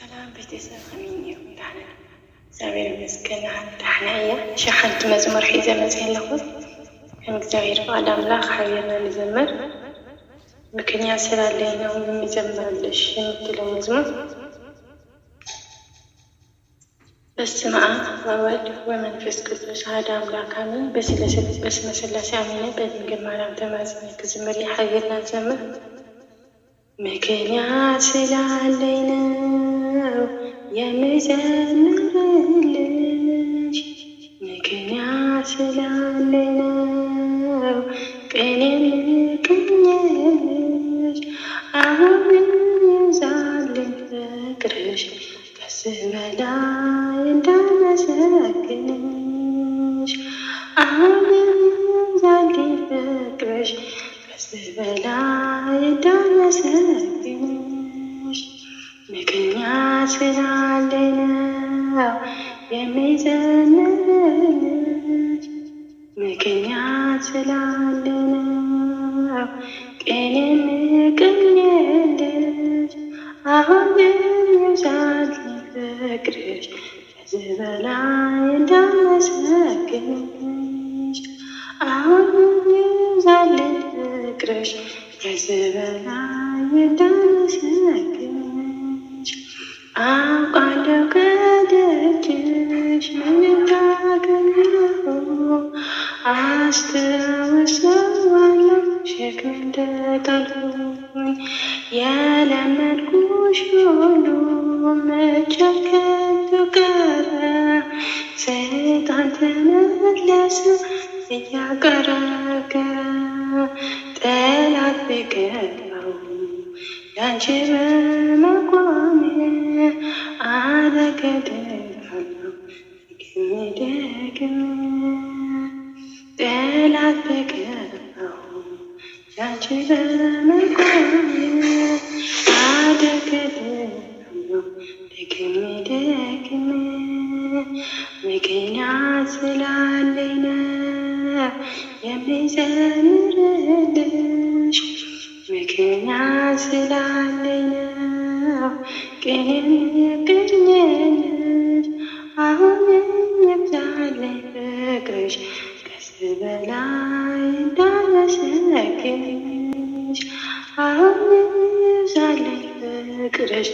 ሰላም ቤተሰብ ከመይ ዳሕና እግዚአብሔር ይመስገን ዳሕና እያ ሸሓንቲ መዝሙር ሒዘ መፅእ ኣለኹ ከም እግዚአብሔር ባዕል አምላክ ሓየልና ንዘምር ምክንያት ስላለኝ ነው የሚዘምርልሽ የምትለው መዝሙር በስመ አብ ወወልድ ወመንፈስ ቅዱስ አሐዱ አምላክ አሜን። በስመ ሥላሴ አሜን። በድንግል ማርያም ተማጽኜ ክዝምር ሓየልና ንዘምር ምክንያት ስላለኝ ነው የምዘምርልሽ ምክንያት ስላለኝ ነው ቅኔ የምቀኝልሽ አሁን ይብዛልኝ ፍቅርሽ ከዚህ በላይ እንዳመሰግንሽ አሁን ይብዛልኝ ፍቅርሽ ከዚህ በላይ እንዳመሰግንሽ ምክንያት ስላለኝ ነው የምዘምርልሽ ምክንያት ስላለኝ ነው ቅኔ የምቀኝልሽ አሁን ይብዛልኝ ፍቅርሽ ከዚህ በላይ እንዳመሰግንሽ አሁን ይብዛልኝ ፍቅርሽ ከዚህ በላይ እንዳመሰግንሽ አውቃለሁ ከደጅሽ ምን እንዳገኘሁ አስታውሰዋለሁ ሸክም እንደጣልኩኝ የለመድኩሽ ሁሉ መቼ ከንቱ ቀረ ሰይጣን ተመለሰ እያቀረቀረ ጠላት ቢገባው ያንቺ በመቆሜ አደገድጋለሁ ደግሜ ጠላት ቢገባው ያንቺ በመቆሜ አደገድጋለሁ ደግሜ ምክንያት ስላለኝ ነው የምዘምርልሽ ምክንያት ስላለኝ ነው ቅኔ የምቀኝልሽ አሁን ይብዛልኝ ፍቅርሽ ከዚህ በላይ እንዳመሰግንሽ አሁን ይብዛልኝ ፍቅርሽ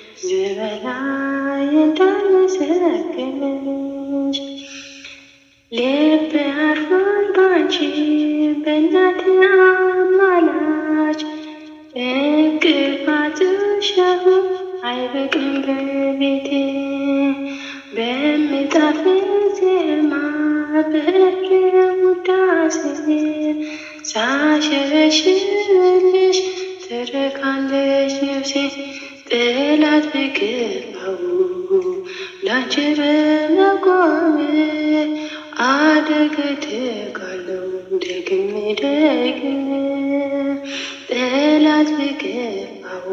ከዚህ በላይ እንዳመሰግንሽ ልቤ አርፏል ባንቺ በእናቴ አማላጅ እንቅፋትሽ አሁን አይበቅም በቤቴ በሚጣፍጥ ዜማ በፍቅር ውዳሴ ሳሸበሽብልሽ ትረካለች ነፍሴ ጠላት ቢገባው ላንቺ በመቆሜ አደገድጋለሁ ደግሜ ጠላት ቢገባው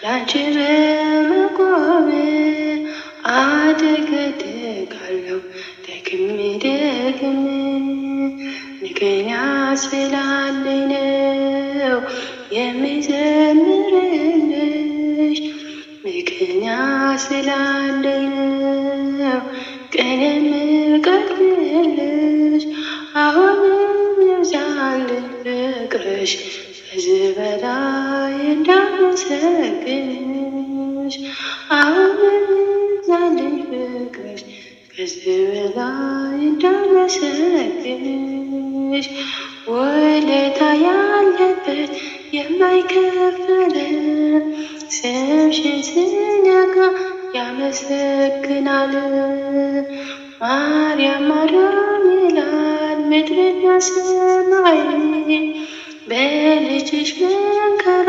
ላንቺ በመቆሜ አደገድጋለሁ ደግሜ ምክንያት ስላለኝ ነው የምዘምርልሽ ምክንያት ስላለኝ ነው ቅኔ የምቀኝልሽ አሁን ይብዛልኝ ፍቅርሽ ከዚህ በላይ እንዳመሰግንሽ አሁን ይብዛልኝ ፍቅርሽ ከዚህ በላይ እንዳመሰግንሽ ውለታ ያለበት የማይከፈል ስምሽን ስነካ ያመሰግናል ማርያም ማርያም ይላል ምድርና ሰማይ በልጅሽ መከራ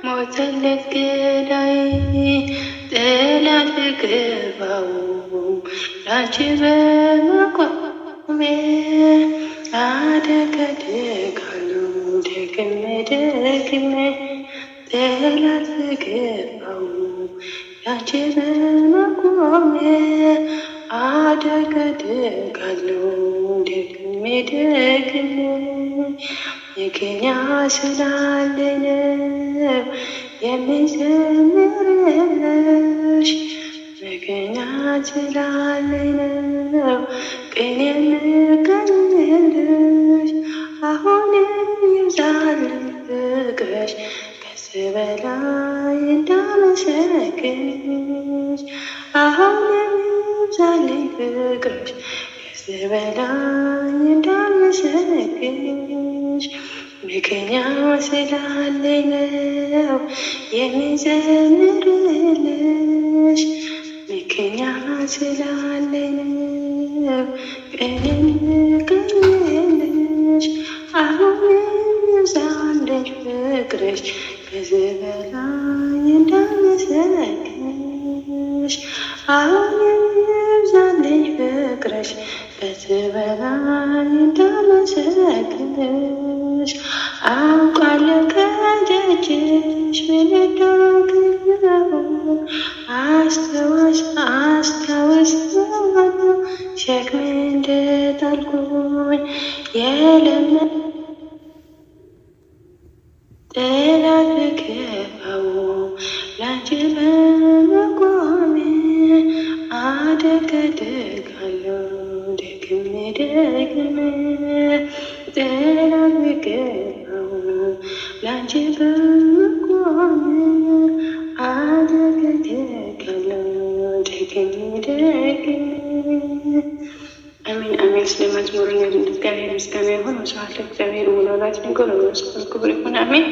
ሞተለት ገዳይ ጠላት ቢገባው ላንቺ በመቆሜ አደገድጋለሁ ደግሜ ጠላት ቢገባው ላንቺ በመቆሜ አደገድጋለሁ ደግሜ ምክንያት ስላለኝ ነው የምዘምርልሽ ስላለኝ ነው ቅኔ የምቀኝልሽ። አሁንም ይብዛልኝ ፍቅርሽ ከዚህ በላይ እንዳመሰግንሽ። አሁንም ይብዛልኝ ፍቅርሽ ከዚህ በላይ እንዳመሰግንሽ። ምክንያት ስላለኝ ነው የምዘምርልሽ። ምክንያት ስላለኝ ነው ቅኔ የምቀኝልሽ። አሁንም ይብዛልኝ ፍቅርሽ ከዚህ በላይ እንዳመሰግንሽ። አሁንም ይብዛልኝ ፍቅርሽ ከዚህ በላይ እንዳመሰግንሽ። አውቃለሁ ከደጅሽ ምን እንዳገኘሁ አስታውሳለሁ ሸክሜ እንደጣልኩኝ የለመን ጠላት ብከፋው ላንቺ በመቆሜ አደገድጋለሁ ደግሜ ደግሜ። ጠላት ብከፋው ላንቺ በመቆሜ አደገድጋለሁ ደግሜ ደግሜ። አሜን አሜን። ስለ መዝሙሩ እግዚአብሔር ምስጋና ይሁን። መስዋዕት ለእግዚአብሔር ወላዲተ ነገር ወመስቀል ክብር ይሁን። አሜን።